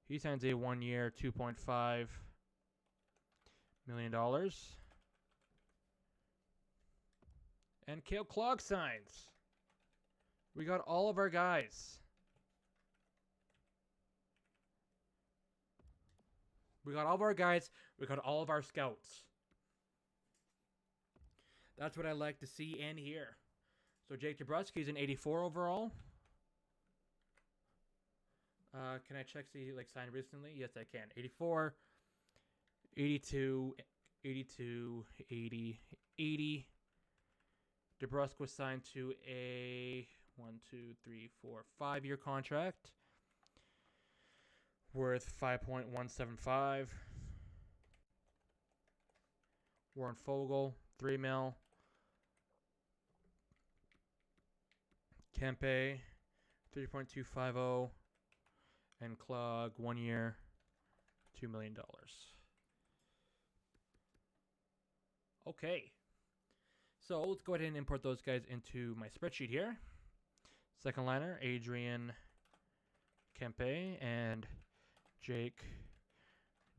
He signs a 1-year, $2.5 million. And Cale Clog signs. We got all of our guys. We got all of our guys. We got all of our scouts. That's what I like to see and hear. So Jake DeBrusk, an 84 overall. Can I check see like signed recently? Yes, I can. 84, 82, 82, 80, 80, DeBrusk was signed to a 5-year contract worth $5.175. Warren Fogle, $3 million. Kempe, $3.250. And Klug, 1 year, $2 million. Okay. So let's go ahead and import those guys into my spreadsheet here. Second liner, Adrian Kempe and Jake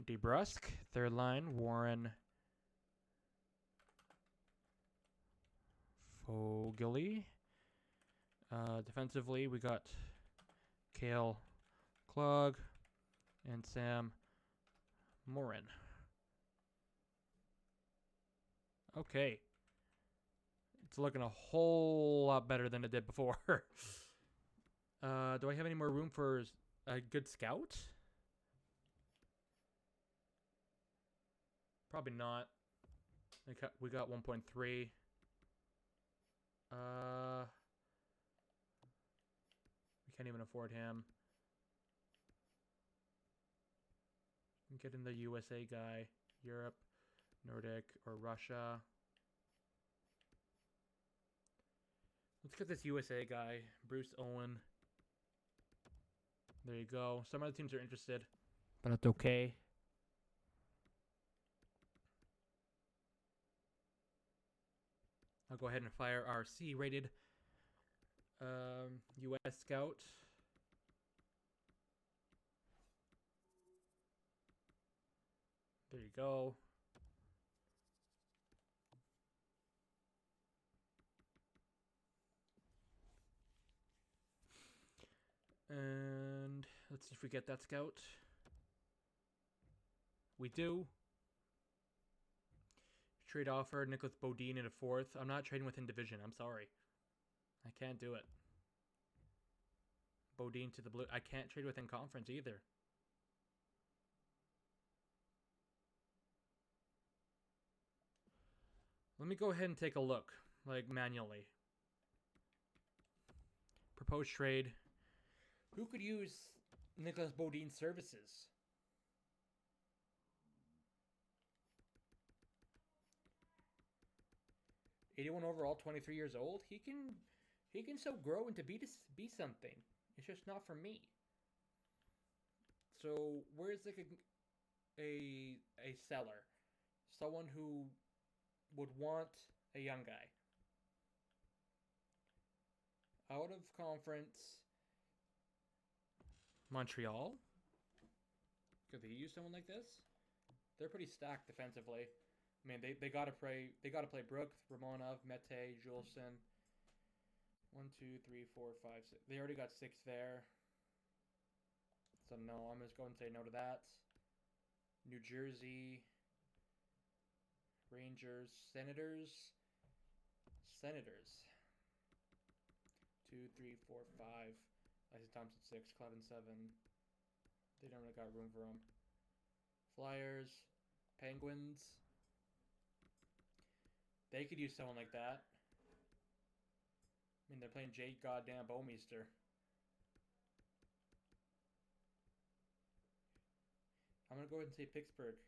DeBrusk. Third line, Warren Foegele. Defensively, we got Cale Klug and Sam Morin. Okay. It's looking a whole lot better than it did before. Do I have any more room for a good scout? Probably not. We got 1.3. We can't even afford him. Get in the USA guy, Europe, Nordic, or Russia. Let's get this USA guy, Bruce Owen. There you go. Some other teams are interested, but that's okay. I'll go ahead and fire our C-rated US scout. There you go. And let's see if we get that scout. We do. Trade offer, Nicholas Bodine in a 4th. I'm not trading within division. I'm sorry. I can't do it. Bodine to the Blue. I can't trade within conference either. Let me go ahead and take a look, like manually. Proposed trade. Who could use Nicholas Bodine's services? '81 overall, 23 years old. He can still grow into be something. It's just not for me. So where's like a seller, someone who would want a young guy out of conference? Montreal? Could they use someone like this? They're pretty stacked defensively. I mean, they gotta play Brook, Romanov, Mete, Juleson. 1, 2, 3, 4, 5, 6. They already got 6 there. So no, I'm just going to say no to that. New Jersey, Rangers, Senators. 2, 3, 4, 5. Isaac Thompson 6, Clevin 7. They don't really got room for them. Flyers, Penguins. They could use someone like that. I mean, they're playing Jake goddamn Bouwmeester. I'm going to go ahead and say Pittsburgh.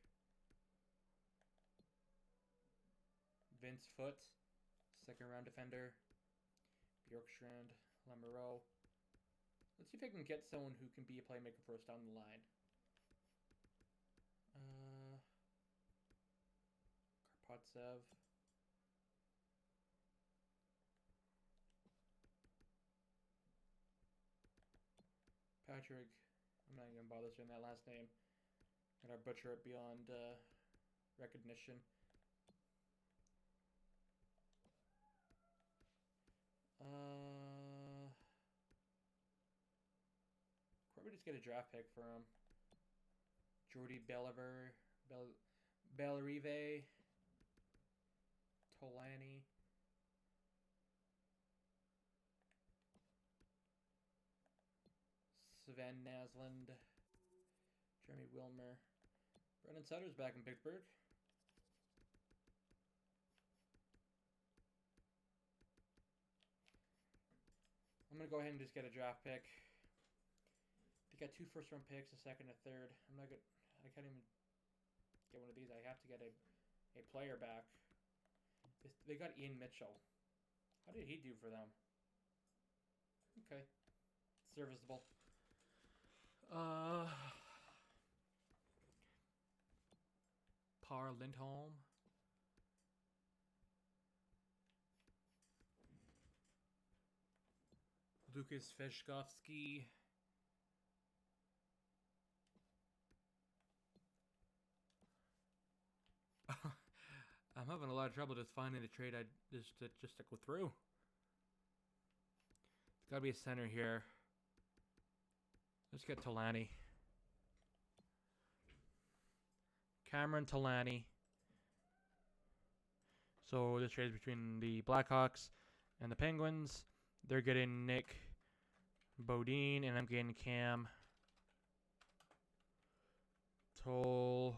Vince Foot, 2nd round defender. Bjorkstrand, Lamoureux. Let's see if I can get someone who can be a playmaker for us down the line. Karpatsev. Patrick. I'm not even going to bother saying that last name. I'm going to butcher it beyond recognition. Probably just get a draft pick for him. Jordy Bellerive, Tolani. Sven Naslund, Jeremy Wilmer. Brendan Sutter's back in Pittsburgh. I'm gonna go ahead and just get a draft pick. They got 2 first-round picks, a second, a third. I can't even get one of these. I have to get a player back. They got Ian Mitchell. How did he do for them? Okay, serviceable. Par Lindholm. Lucas Veshkovsky. I'm having a lot of trouble just finding the trade just to go through. There's gotta be a center here. Let's get Talani. Cameron Talani. So this trade is between the Blackhawks and the Penguins. They're getting Nick Bodine, and I'm getting Cam Tolnai.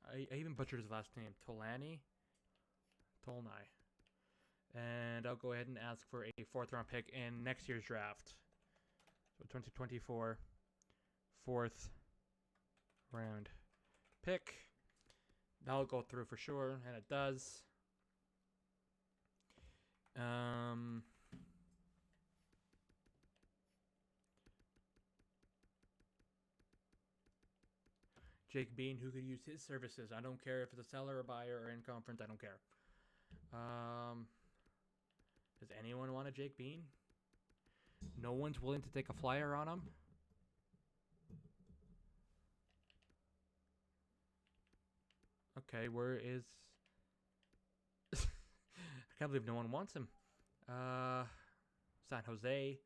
I even butchered his last name. Tolnai. And I'll go ahead and ask for a 4th-round pick in next year's draft. So 2024 4th round pick. That'll go through for sure, and it does. Jake Bean, who could use his services. I don't care if it's a seller or buyer or in conference. I don't care. Does anyone want a Jake Bean? No one's willing to take a flyer on him? Okay, where is... I can't believe no one wants him. San Jose.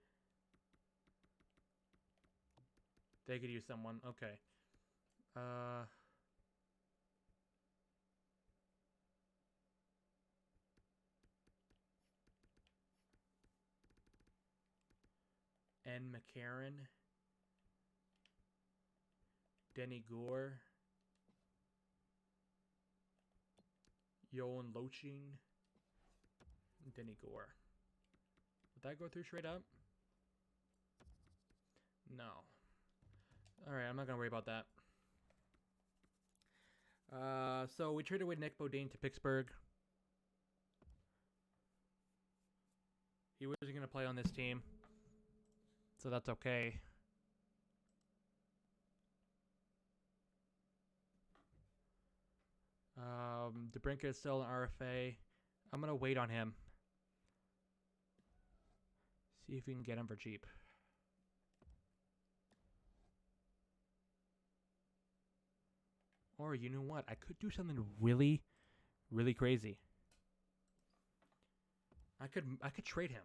They could use someone. Okay. N. McCarron. Denny Gore. Yoan Lochin. Denny Gore. Would that go through straight up? No. Alright, I'm not going to worry about that. So we traded away Nick Bodine to Pittsburgh. He wasn't going to play on this team, so that's okay. DeBrincat is still an RFA. I'm going to wait on him. See if we can get him for cheap. Or you know what? I could do something really, really crazy. I could trade him.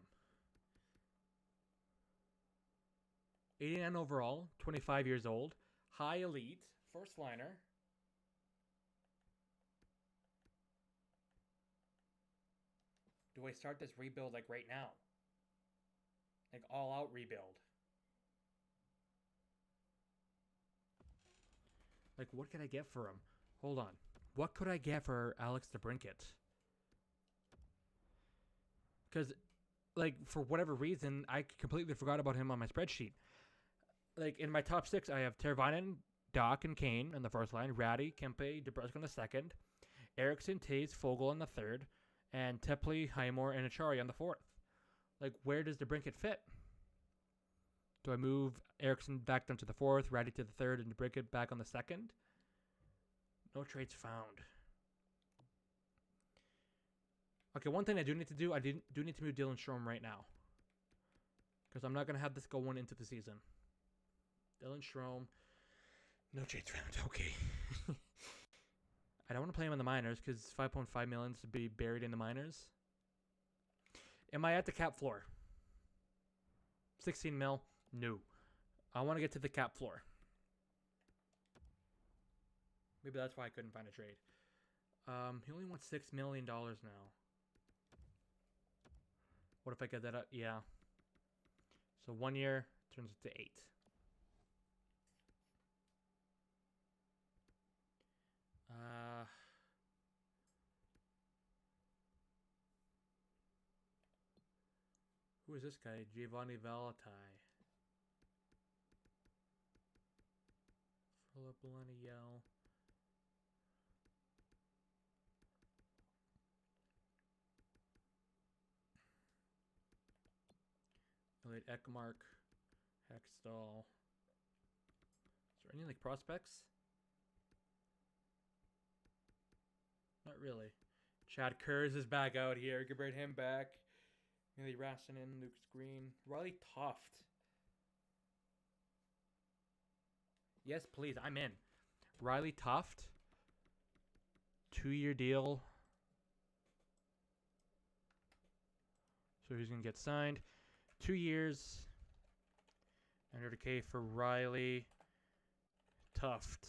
89 overall, 25 years old, high elite, first liner. Do I start this rebuild like right now? Like all out rebuild? Like what could I get for him? Hold on. What could I get for Alex DeBrincat? Because, like, for whatever reason, I completely forgot about him on my spreadsheet. Like, in my top 6, I have Teravainen, Doc, and Kane in the first line. Ratty, Kempe, DeBrusk on the second. Eriksson, Taves, Fogle on the third. And Tepley, Highmore, and Achari on the fourth. Like, where does DeBrincat fit? Do I move Eriksson back down to the fourth, Ratty to the third, and DeBrincat back on the second? No trades found. Okay, one thing I do need to do, I do need to move Dylan Strome right now. Because I'm not going to have this going into the season. Dylan Strome. No trades found. Okay. I don't want to play him in the minors because 5.5 million to be buried in the minors. Am I at the cap floor? 16 mil? No. I want to get to the cap floor. Maybe that's why I couldn't find a trade. He only wants $6 million now. What if I get that up? Yeah. So 1 year turns it to 8. Who is this guy? Giovanni Valentine. Philip Leniel. Elliot Ekmark. Hextall. Is there any like prospects? Not really. Chad Kurz is back out here. You can bring him back. Millie Rassinen, Luke Green, Riley Toft. Yes, please. I'm in. Riley Toft. 2-year deal. So he's going to get signed. 2 years. 100K for Riley Toft.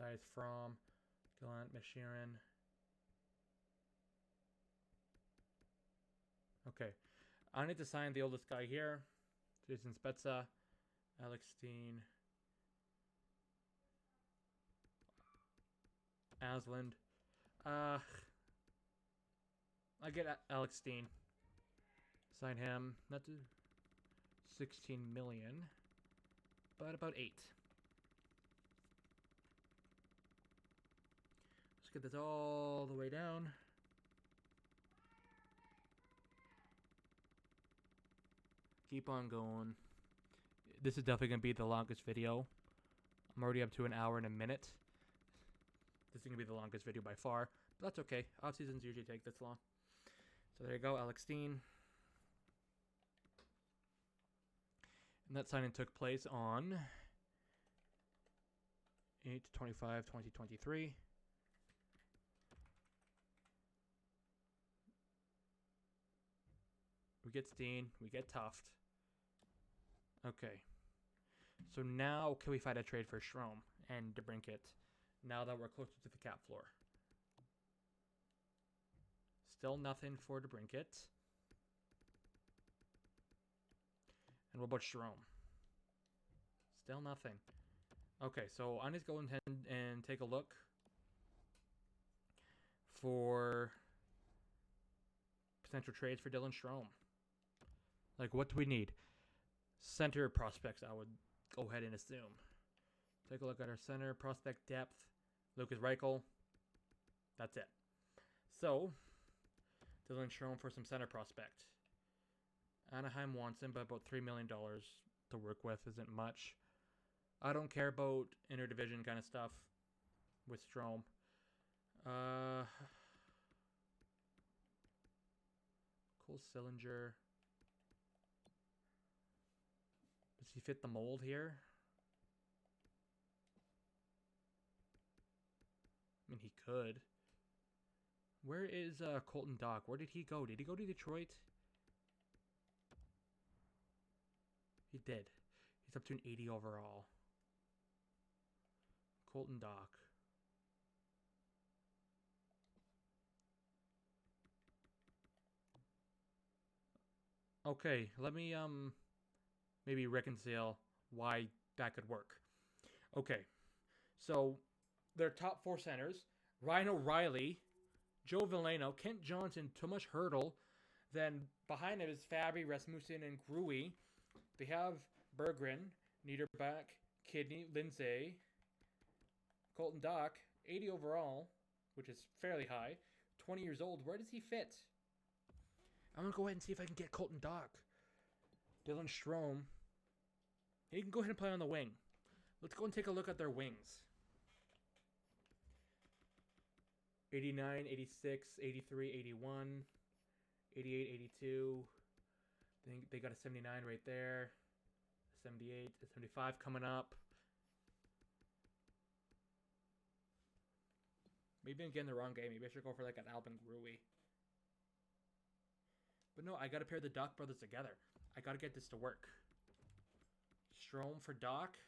That is from Gallant Mashirin. Okay. I need to sign the oldest guy here. Jason Spezza. Alex Steen. Asland. I get Alex Steen. Sign him. Not to 16 million. But about 8. Let's get this all the way down. Keep on going. This is definitely going to be the longest video. I'm already up to an hour and a minute. This is going to be the longest video by far. But that's okay. Off seasons usually take this long. So there you go, Alex Steen. And that signing took place on 8/25/2023. We get Steen. We get Tuft. Okay. So now, can we find a trade for Strome and DeBrincat now that we're closer to the cap floor? Still nothing for DeBrincat. And what about Strome? Still nothing. Okay, so I need to go ahead and take a look for potential trades for Dylan Strome. Like, what do we need? Center prospects, I would go ahead and assume. Take a look at our center prospect depth. Lucas Reichel. That's it. So, Dylan Strome for some center prospect. Anaheim wants him, but about $3 million to work with isn't much. I don't care about interdivision kind of stuff with Strome. Cole Sillinger. Does he fit the mold here? I mean, he could. Where is Colton Dock? Where did he go? Did he go to Detroit? He did. He's up to an 80 overall. Colton Dock. Okay, let me maybe reconcile why that could work. Okay, so their top 4 centers: Ryan O'Reilly, Joe Veleno, Kent Johnson, Tomas Hertl. Then behind him is Fabry, Rasmussen, and Gruy. They have Berggren, Niederbach, Kidney, Lindsay, Colton Dock, 80 overall, which is fairly high. 20 years old. Where does he fit? I'm going to go ahead and see if I can get Colton Dock. Dylan Strome. He can go ahead and play on the wing. Let's go and take a look at their wings. 89, 86, 83, 81, 88, 82. I think they got a 79 right there. 78, 75 coming up. Maybe I'm getting the wrong game. Maybe I should go for like an Albin Gruy. But no, I got to pair the Doc brothers together. I got to get this to work. Strome for Doc.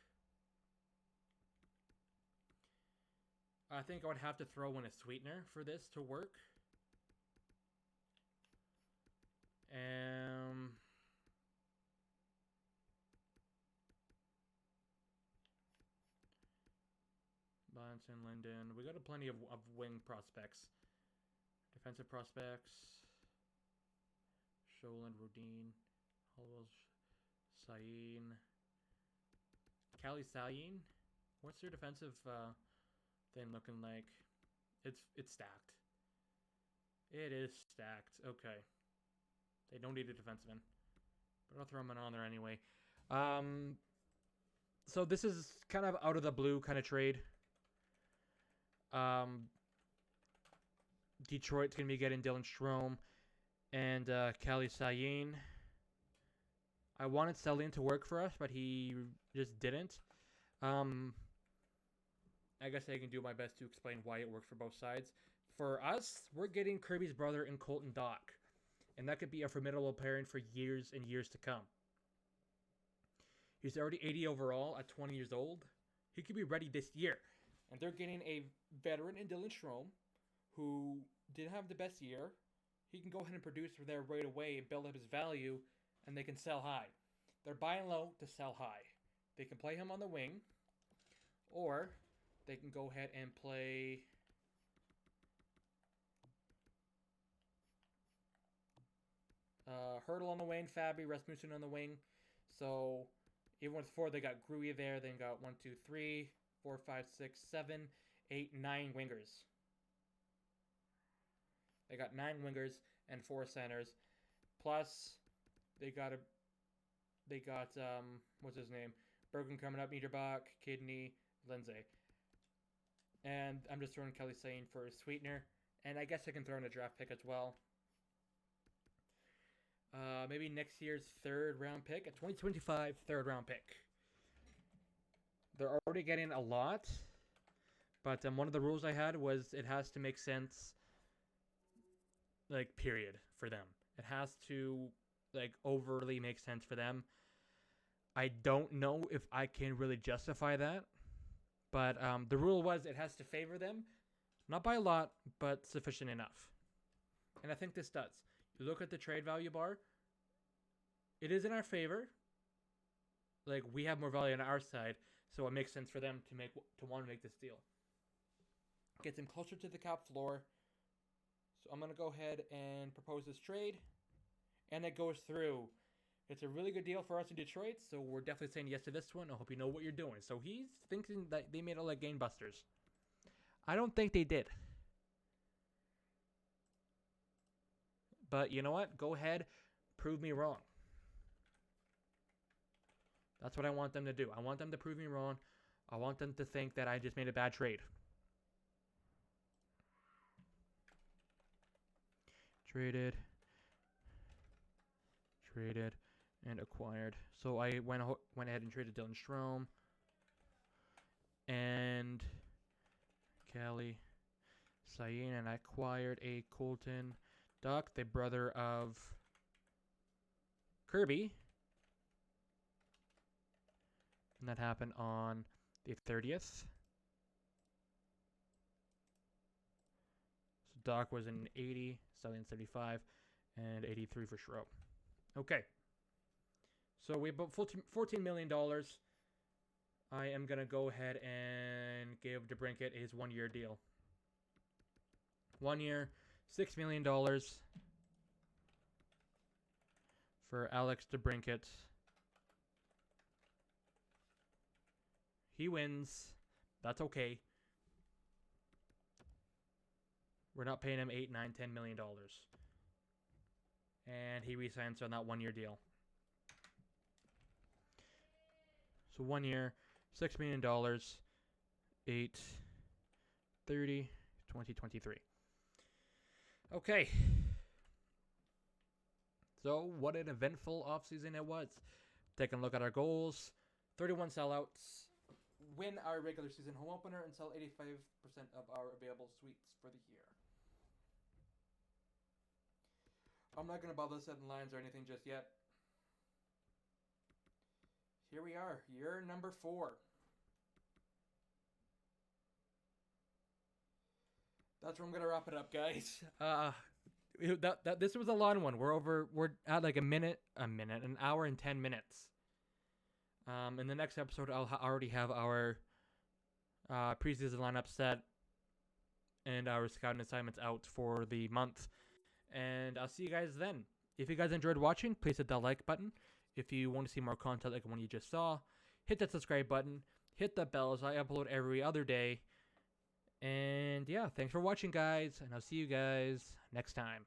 I think I would have to throw in a sweetener for this to work. Bonson, Linden. We got plenty of wing prospects. Defensive prospects. Sholand, Rodin, Hollowell, Sayin, Cali Sayin. What's their defensive thing looking like? It's stacked. It is stacked. Okay. They don't need a defenseman, but I'll throw him on there anyway. So this is kind of out of the blue kind of trade. Detroit's going to be getting Dylan Strome and Cali Sayin. I wanted Selin to work for us, but he just didn't. I guess I can do my best to explain why it works for both sides. For us, we're getting Kirby's brother and Colton Dock, and that could be a formidable pairing for years and years to come. He's already 80 overall at 20 years old. He could be ready this year. And they're getting a veteran in Dylan Strome who didn't have the best year. He can go ahead and produce there right away and build up his value, and they can sell high. They're buying low to sell high. They can play him on the wing, or they can go ahead and play Hurdle on the wing, Fabi, Rasmussen on the wing. So even with 4, they got Gruy there. Then got 1, 2, 3, 4, 5, 6, 7, 8, 9 wingers. They got 9 wingers and 4 centers. Plus, they got what's his name? Bergen coming up, Niederbach, Kidney, Lindsay. And I'm just throwing Kelly Sayin for a sweetener. And I guess I can throw in a draft pick as well. Maybe next year's 3rd round pick, a 2025 3rd round pick. They're already getting a lot, but one of the rules I had was it has to make sense, like, period, for them. It has to, like, overly make sense for them. I don't know if I can really justify that, but the rule was it has to favor them, not by a lot, but sufficient enough. And I think this does. You look at the trade value bar, it is in our favor. Like, we have more value on our side, so it makes sense for them to want to make this deal. Gets them closer to the cap floor. So I'm going to go ahead and propose this trade, and it goes through. It's a really good deal for us in Detroit, so we're definitely saying yes to this one. I hope you know what you're doing. So he's thinking that they made all like game busters. I don't think they did. But you know what? Go ahead. Prove me wrong. That's what I want them to do. I want them to prove me wrong. I want them to think that I just made a bad trade. Traded, and acquired. So I went ahead and traded Dylan Strome and Cali Sayin, and I acquired a Colton Dock, the brother of Kirby. And that happened on the 30th. So Doc was an 80, Sayin 75, and 83 for Schroep. Okay. So we have about $14 million. I am going to go ahead and give DeBrincat his 1-year deal. 1 year, $6 million for Alex DeBrincat. He wins. That's okay. We're not paying him $8, $9, $10 million. And he resigns on that 1-year deal. So 1 year, $6 million, 8/30, 2023. Okay. So what an eventful offseason it was. Taking a look at our goals. 31 sellouts. Win our regular season home opener and sell 85% of our available suites for the year. I'm not going to bother setting lines or anything just yet. Here we are, year number 4. That's where I'm going to wrap it up, guys. This was a long one. We're at like an hour and 10 minutes. In the next episode, I'll already have our preseason lineup set. and our scouting assignments out for the month. And I'll see you guys then. If you guys enjoyed watching, please hit that like button. If you want to see more content like the one you just saw, hit that subscribe button. Hit the bell as I upload every other day. And yeah, thanks for watching, guys. And I'll see you guys next time.